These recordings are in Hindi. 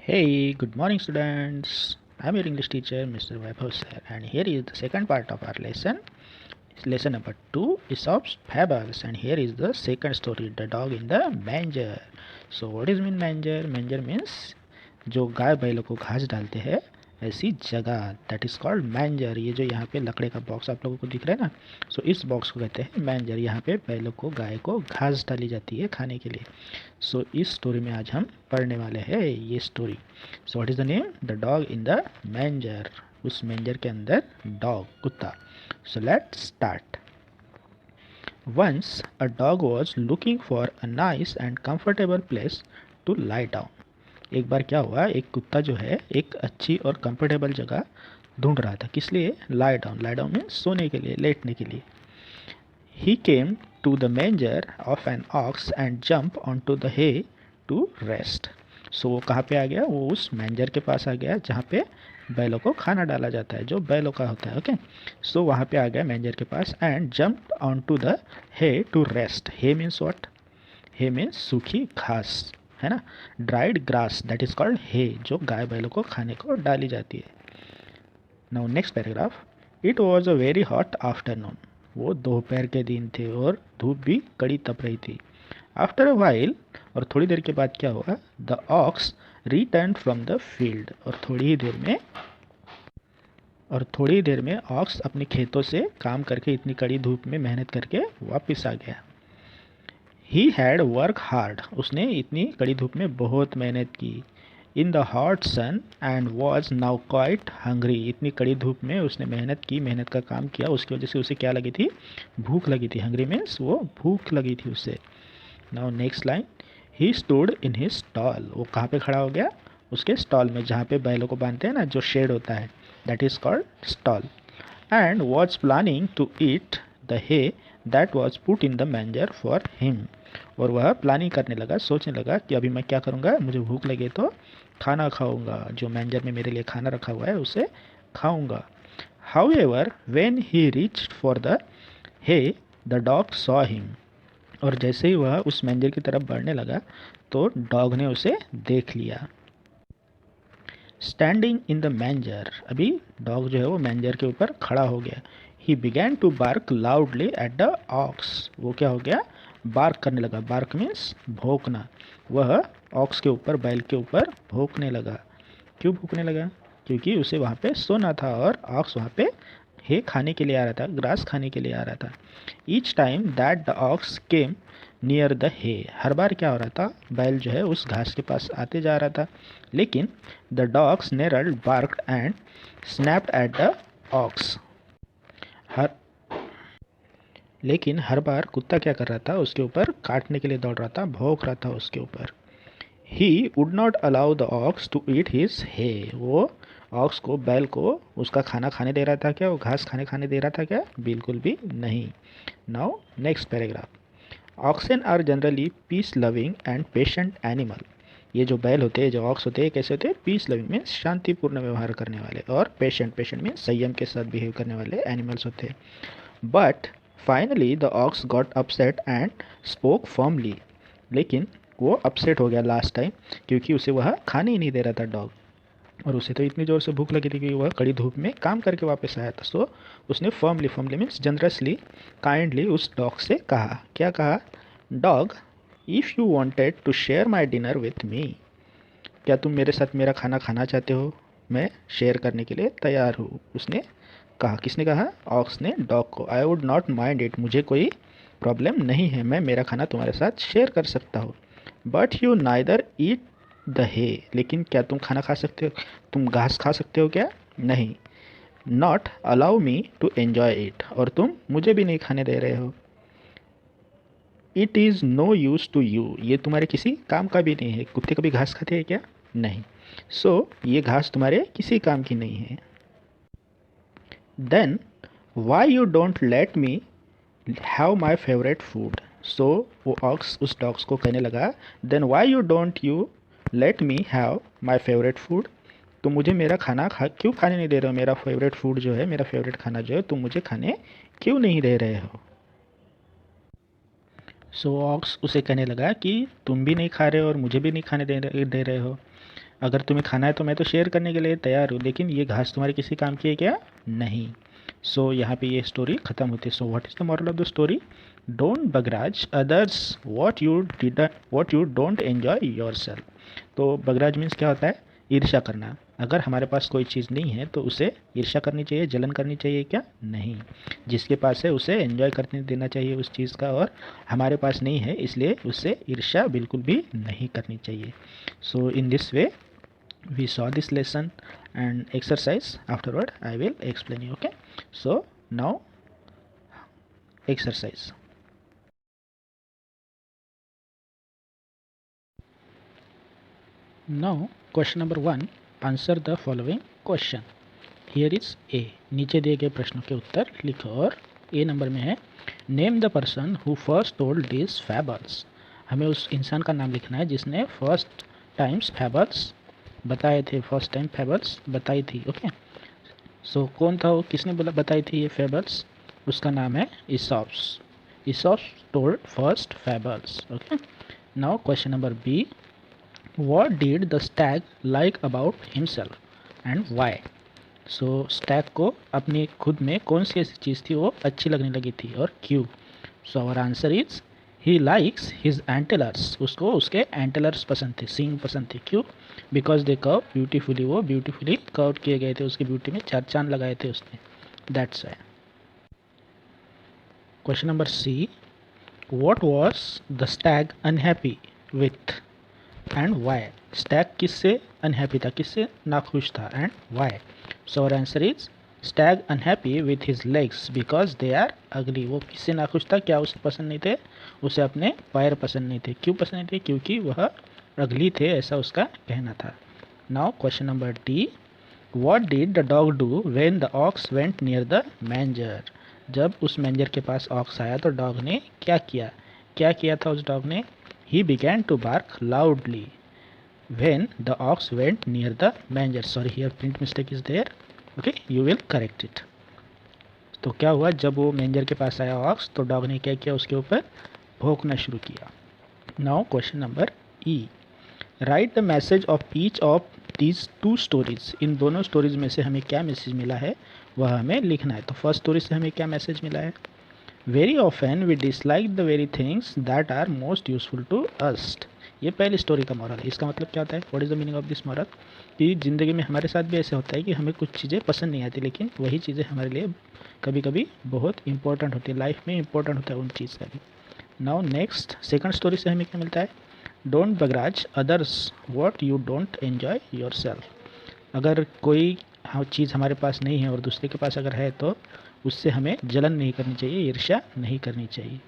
Hey, good morning, students. I'm your English teacher, Mr. Vaibhav sir, and here is the second part of our lesson. Lesson number 2, Aesop's Fables, and here is the second story, The Dog in the Manger. So, what is mean manger? Manger means जो गाय बैलों को घास डालते हैं ऐसी जगह, दैट इज़ कॉल्ड मैंजर। ये जो यहाँ पे लकड़े का बॉक्स आप लोगों को दिख रहा है ना, सो इस बॉक्स को कहते हैं मैंजर। यहाँ पे बैलों को, गाय को घास डाली जाती है खाने के लिए। सो इस स्टोरी में आज हम पढ़ने वाले हैं ये story. So what is the name? The dog in the manger. उस मैंजर के अंदर डॉग, कुत्ता। So let's start. Once a dog was looking for a nice and comfortable place to lie down. एक बार क्या हुआ, एक कुत्ता जो है एक अच्छी और कंफर्टेबल जगह ढूंढ रहा था। किस लिए? Lie down. Lie down means सोने के लिए, लेटने के लिए। He came to the manger of an ox and jump on to the hay to rest. So वो कहाँ पे आ गया? वो उस मेंजर के पास आ गया जहाँ पे बैलों को खाना डाला जाता है, जो बैलों का होता है। ओके, सो वहाँ पे आ गया मेंजर के पास and jump on to the hay to rest. Hay means what? Hay means सूखी घास, है ना, dried grass, that is called hay, जो गाय बैलों को खाने को डाली जाती है। Now next paragraph. It was a very hot afternoon. वो दोपहर के दिन थे और धूप भी कड़ी तप रही थी। आफ्टर अ वाइल, और थोड़ी देर के बाद क्या हुआ? The ox return from the field. और थोड़ी देर में ऑक्स अपने खेतों से काम करके, इतनी कड़ी धूप में मेहनत करके वापस आ गया। He had work hard. उसने इतनी कड़ी धूप में बहुत मेहनत की। In the hot sun and was now quite hungry. इतनी कड़ी धूप में उसने मेहनत की, मेहनत का काम किया, उसकी वजह से उसे क्या लगी थी? भूख लगी थी। हंग्री मीन्स वो भूख लगी थी उसे। Now next line. He stood in his stall. वो कहाँ पे खड़ा हो गया? उसके स्टॉल में, जहाँ पे बैलों को बांधते हैं ना, जो शेड होता है, that is called stall. And was planning to eat the hay that was put in the manger for him. और वह प्लानिंग करने लगा, सोचने लगा कि अभी मैं क्या करूँगा, मुझे भूख लगे तो खाना खाऊंगा, जो मैंजर में मेरे लिए खाना रखा हुआ है उसे खाऊंगा। However when he reach for the hay the dog saw him. और जैसे ही वह उस मैंजर की तरफ बढ़ने लगा तो डॉग ने उसे देख लिया। Standing in the manger. अभी डॉग जो है वो मैंजर के ऊपर खड़ा हो गया। He began to bark loudly at the ox. वो क्या हो गया? बार्क करने लगा। बार्क मीन्स भौंकना। वह ऑक्स के ऊपर, बैल के ऊपर भौंकने लगा। क्यों भौंकने लगा? क्योंकि उसे वहाँ पे सोना था और ऑक्स वहाँ पे हे खाने के लिए आ रहा था, ग्रास खाने के लिए आ रहा था। Each time that the ox came near the hay. हर बार क्या हो रहा था? बैल जो है उस घास के पास आते जा रहा था। लेकिन the dogs snarled barked and snapped at the ox. हर लेकिन हर बार कुत्ता क्या कर रहा था? उसके ऊपर काटने के लिए दौड़ रहा था, भौंक रहा था उसके ऊपर। He would not allow the ox to eat his hay. वो ऑक्स को, बैल को उसका खाना खाने दे रहा था क्या? वो घास खाने दे रहा था क्या? बिल्कुल भी नहीं। Now next paragraph. Oxen are generally peace loving and patient animal. ये जो बैल होते हैं, जो ऑक्स होते हैं, कैसे होते हैं? पीस लविंग मीन्स शांतिपूर्ण व्यवहार करने वाले, और पेशेंट, पेशेंट मीन्स संयम के साथ बिहेव करने वाले एनिमल्स होते हैं। But finally the ox got upset and spoke firmly. लेकिन वो अपसेट हो गया लास्ट टाइम, क्योंकि उसे वह खाने ही नहीं दे रहा था डॉग, और उसे तो इतनी ज़ोर से भूख लगी थी कि वह कड़ी धूप में काम करके वापस आया था। सो उसने firmly, firmly means generously, kindly उस डॉग से कहा। क्या कहा? Dog, if you wanted to share my dinner with me. क्या तुम मेरे साथ मेरा खाना खाना चाहते हो? मैं शेयर करने के लिए तैयार हूँ, उसने कहा। किसने कहा? ऑक्स ने डॉग को। आई वुड नॉट माइंड इट। मुझे कोई प्रॉब्लम नहीं है, मैं मेरा खाना तुम्हारे साथ शेयर कर सकता हूँ। But you neither eat the hay. लेकिन क्या तुम खाना खा सकते हो? तुम घास खा सकते हो क्या? नहीं। Not allow me to enjoy it. और तुम मुझे भी नहीं खाने दे रहे हो। It is no use to you. ये तुम्हारे किसी काम का भी नहीं है। कुत्ते कभी घास खाते हैं क्या? नहीं। सो ये घास तुम्हारे किसी काम की नहीं है। Then why you don't let me have my favourite food. So वो ऑक्स उस डॉग्स को कहने लगा, then why you don't you let me have my favourite food. तुम मुझे मेरा खाना क्यों खाने नहीं दे रहे हो? मेरा फेवरेट फूड जो है, मेरा फेवरेट खाना जो है, तुम मुझे खाने क्यों नहीं दे रहे हो? सो ऑक्स उसे कहने लगा कि तुम भी नहीं खा रहे हो और मुझे भी नहीं खाने दे रहे हो। अगर तुम्हें खाना है तो मैं तो शेयर करने के लिए तैयार हूँ, लेकिन ये घास तुम्हारे किसी काम की है क्या? नहीं। सो यहाँ पे ये स्टोरी ख़त्म होती है। So what is the moral of the story? Don't begrudge others what you don't enjoy yourself. तो बगराज मीन्स क्या होता है? ईर्ष्या करना। अगर हमारे पास कोई चीज़ नहीं है तो उसे ईर्ष्या करनी चाहिए, जलन करनी चाहिए क्या? नहीं। जिसके पास है उसे एंजॉय करने देना चाहिए उस चीज़ का, और हमारे पास नहीं है इसलिए उससे ईर्ष्या बिल्कुल भी नहीं करनी चाहिए। So in this way we saw this lesson and exercise. Afterward I will explain you. Okay, so now exercise. Now question number 1, answer the following question. Here is A. नीचे दिए गए प्रश्नों के उत्तर लिखो, और ए नंबर में है name the person who first told this fables. हमें उस इंसान का नाम लिखना है जिसने फर्स्ट टाइम्स फैबल्स बताए थे, फर्स्ट टाइम फैबल्स बताई थी। ओके, सो कौन था वो, किसने बोला बताई थी ये फैबल्स? उसका नाम है Aesop's. Aesop's told first fables. Okay, now question number B, what did the stag like about himself and why? So stag को अपनी खुद में कौन सी ऐसी चीज़ थी वो अच्छी लगने लगी थी और क्यों? So our answer is he likes his antlers. उसको उसके एंटेलर्स पसंद थे, सींग पसंद थे। क्यों? बिकॉज दे कर्व ब्यूटीफुली, वो ब्यूटीफुली कर्व किए गए थे, उसकी ब्यूटी में चार चांद लगाए थे उसने, that's why. Question number C, what was the stag unhappy with and why? Stag किससे अनहैप्पी था, किससे नाखुश था, and why? So our answer is stag unhappy with his legs because they are ugly. वो किससे नाखुश था, क्या उसे पसंद नहीं थे? उसे अपने पैर पसंद नहीं थे। क्यों पसंद नहीं थे? क्योंकि वह अगली थे, ऐसा उसका कहना था। Now question number D, what did the dog do when the ox went near the manger? जब उस मैंजर के पास ऑक्स आया तो डॉग ने क्या किया? क्या किया था उस डॉग ने? He began to bark loudly when the ox went near the manger. Sorry, here print mistake is there. Okay, you will correct it. तो क्या हुआ, जब वो मैंजर के पास आया ऑक्स तो डॉग ने क्या किया? उसके ऊपर भौंकना शुरू किया। Now question number E, write the message of each of these two stories. इन दोनों स्टोरीज में से हमें क्या मैसेज मिला है वह हमें लिखना है। तो फर्स्ट स्टोरी से हमें क्या मैसेज मिला है? Very often we dislike the very things that are most useful to us. ये पहली स्टोरी का मॉरल है। इसका मतलब क्या होता है? What is the meaning of this moral? कि ज़िंदगी में हमारे साथ भी ऐसे होता है कि हमें कुछ चीज़ें पसंद नहीं आती, लेकिन वही चीज़ें हमारे लिए कभी कभी बहुत इंपॉर्टेंट होती है, लाइफ में इंपॉर्टेंट होता है उन चीज़ का भी। नाउ नेक्स्ट सेकंड स्टोरी से हमें क्या मिलता है? Don't begrudge others what you don't enjoy yourself. अगर कोई चीज़ हमारे पास नहीं है और दूसरे के पास अगर है तो उससे हमें जलन नहीं करनी चाहिए, ईर्ष्या नहीं करनी चाहिए।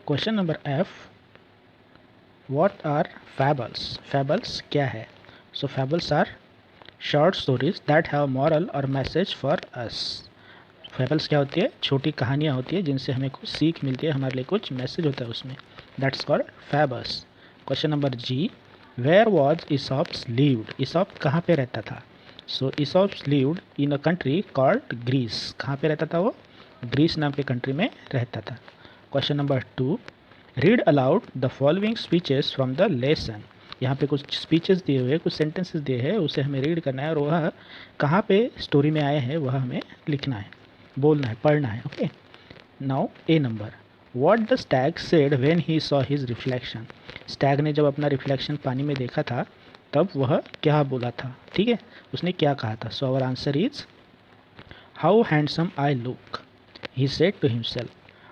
Question number F, what are fables? Fables क्या है? So fables are short stories that have moral और मैसेज फॉर अस। फैबल्स क्या होती है? छोटी कहानियाँ होती है जिनसे हमें कुछ सीख मिलती है, हमारे लिए कुछ मैसेज होता है उसमें, that's called fables. Question number G, where was Aesop's lived? Aesop कहाँ पे रहता था? So Aesop's lived in a country called Greece. कहाँ पे रहता था वो? ग्रीस नाम के कंट्री में रहता था। Question number two, read aloud the following speeches from the lesson. यहाँ पे कुछ स्पीचेस दिए हुए, कुछ सेंटेंसेस दिए हैं, उसे हमें रीड करना है और वह कहाँ पे स्टोरी में आए हैं वह हमें लिखना है, बोलना है, पढ़ना है। Okay, now A number, what the stag said when he saw his reflection. Stag ने जब अपना रिफ्लेक्शन पानी में देखा था तब वह क्या बोला था? ठीक है, उसने क्या कहा था? So our answer is how handsome I look, he said to himself.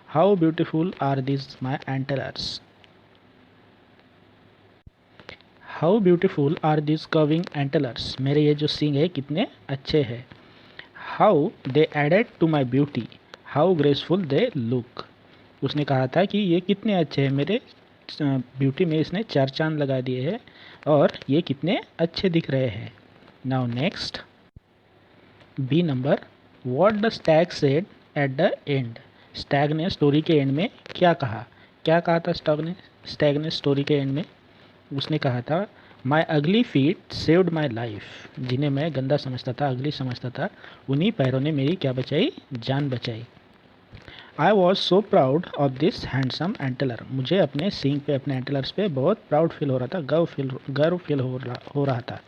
How beautiful are this my antlers, how beautiful are this curving antlers. मेरे ये जो सींग है कितने अच्छे हैं। How they added to my beauty, how graceful they look. उसने कहा था कि ये कितने अच्छे हैं, मेरे ब्यूटी में इसने चार चांद लगा दिए हैं और ये कितने अच्छे दिख रहे हैं। Now next B number, what the stag said at the end. Stag ने स्टोरी के एंड में क्या कहा? क्या कहा था स्टैग ने स्टोरी के एंड में? उसने कहा था माई अगली फीट सेव्ड माई लाइफ। जिन्हें मैं गंदा समझता था, अगली समझता था, उन्हीं पैरों ने मेरी क्या बचाई? जान बचाई। I was so proud of this handsome antler, मुझे अपने सींग पे, अपने एंटलर्स पे बहुत प्राउड फील हो रहा था, गर्व फील हो रहा था।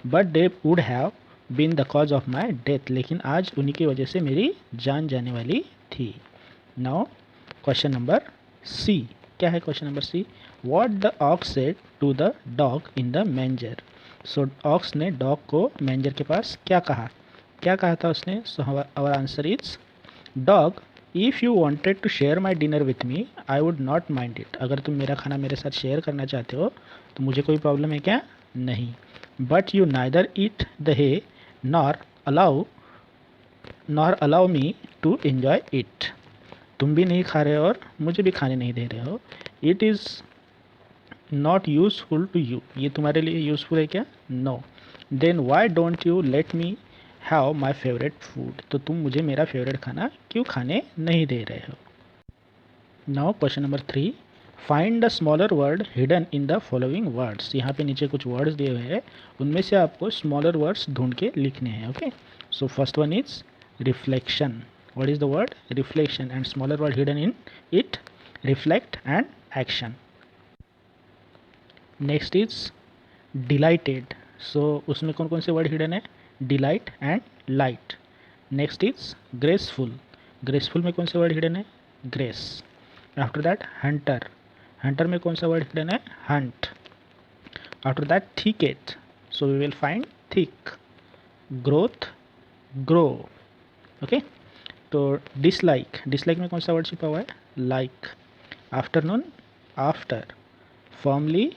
But they would have been the cause of my death, लेकिन आज उन्हीं की वजह से मेरी जान जाने वाली थी। नाउ क्वेश्चन नंबर सी, क्या है question number C? What the ox said to the dog in the manger, so ox ने डॉग को मैंजर के पास क्या कहा, क्या कहा था उसने? So our answer is dog, if you wanted to share my dinner with me I would not mind it, अगर तुम मेरा खाना मेरे साथ शेयर करना चाहते हो तो मुझे कोई प्रॉब्लम है क्या? नहीं। But you neither eat the hay nor allow me to enjoy it, तुम भी नहीं खा रहे हो और मुझे भी खाने नहीं दे रहे हो। It is not useful to you, ये तुम्हारे लिए यूजफुल है क्या? No. Then why don't you let me have my favourite food, तो तुम मुझे मेरा फेवरेट खाना क्यों खाने नहीं दे रहे हो? Now question number 3, find the smaller word hidden in the following words, यहाँ पे नीचे कुछ वर्ड्स दिए हुए हैं, उनमें से आपको स्मॉलर वर्ड्स ढूंढ के लिखने हैं। Okay, so first one is reflection, what is the word? Reflection, and smaller word hidden in it, reflect and action. Next is delighted, so उसमें कौन कौन से word hidden है? Delight and light. Next is graceful, graceful में कौन से word hidden है? Grace. After that hunter, hunter में कौन सा word hidden है? Hunt. After that thicket, so we will find thick. Growth, grow. Okay, तो डिसलाइक, डिसलाइक में कौन सा वर्ड छिपा हुआ है? Like. Afternoon, after. Firmly,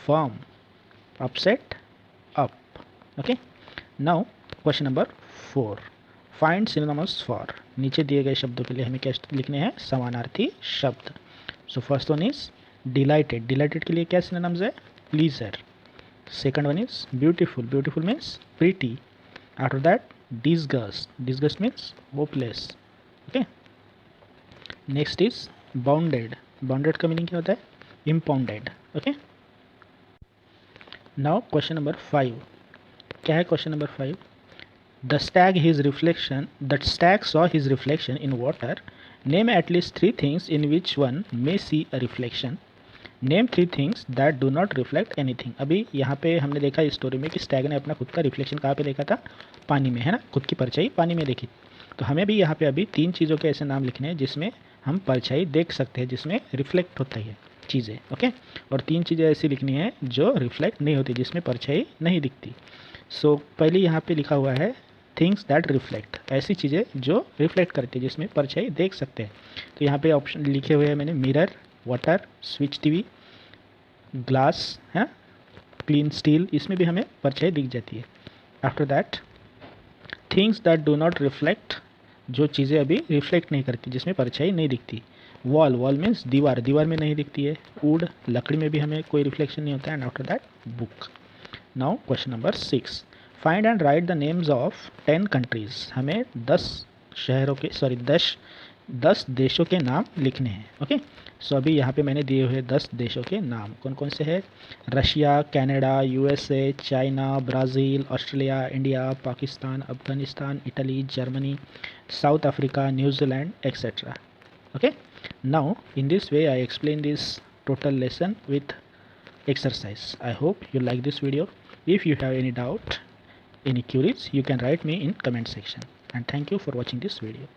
firm. Upset, up. Okay, now question number 4, find synonyms for, नीचे दिए गए शब्दों के लिए हमें क्या लिखने हैं? समानार्थी शब्द. So first one is dilated, dilated के लिए क्या सिनोनिम्स है? Pleaser. Second one is beautiful, beautiful means pretty. After that disgust, disgust means hopeless. Okay, next is bounded, bounded का मीनिंग क्या होता है? impounded. Okay, now question number 5, क्या है question number 5? The stag saw his reflection in water, name at least 3 things in which one may see a reflection, name 3 things that do not reflect anything. अभी यहाँ पे हमने देखा इस स्टोरी में कि स्टैग ने अपना खुद का रिफ्लेक्शन कहाँ पे देखा था? पानी में, है ना, खुद की परछाई पानी में देखी। तो हमें भी यहाँ पे अभी 3 चीज़ों के ऐसे नाम लिखने हैं जिसमें हम परछाई देख सकते हैं, जिसमें रिफ्लेक्ट होता है चीज़ें। ओके, और 3 चीज़ें ऐसी लिखनी है जो रिफ्लेक्ट नहीं होती, जिसमें परछाई नहीं दिखती। सो पहले यहाँ पर लिखा हुआ है थिंग्स दैट रिफ्लेक्ट, ऐसी चीज़ें जो रिफ्लेक्ट करती है जिसमें परछाई देख सकते हैं। तो यहाँ पे ऑप्शन लिखे हुए हैं मैंने, mirror, water, switch TV, glass है, क्लीन स्टील, इसमें भी हमें परछाई दिख जाती है। After that things that do not reflect, जो चीज़ें अभी रिफ्लेक्ट नहीं करती, जिसमें परछाई नहीं दिखती। वॉल, वॉल मीन्स दीवार, दीवार में नहीं दिखती है। वुड, लकड़ी में भी हमें कोई रिफ्लेक्शन नहीं होता है। And after that book. Now question number 6, find and right the names of 10 countries, हमें 10 शहरों के 10 देशों के नाम लिखने हैं। ओके, सो अभी यहाँ पे मैंने दिए हुए 10 देशों के नाम कौन कौन से हैं? Russia, Canada, USA, China, Brazil, Australia, India, Pakistan, Afghanistan, Italy, Germany, south Africa, New Zealand, etcetera. Okay, now in this way I explain this total lesson with exercise. I hope you like this video. If you have any doubt, any queries, you can write me in comment section. And thank you for watching this video.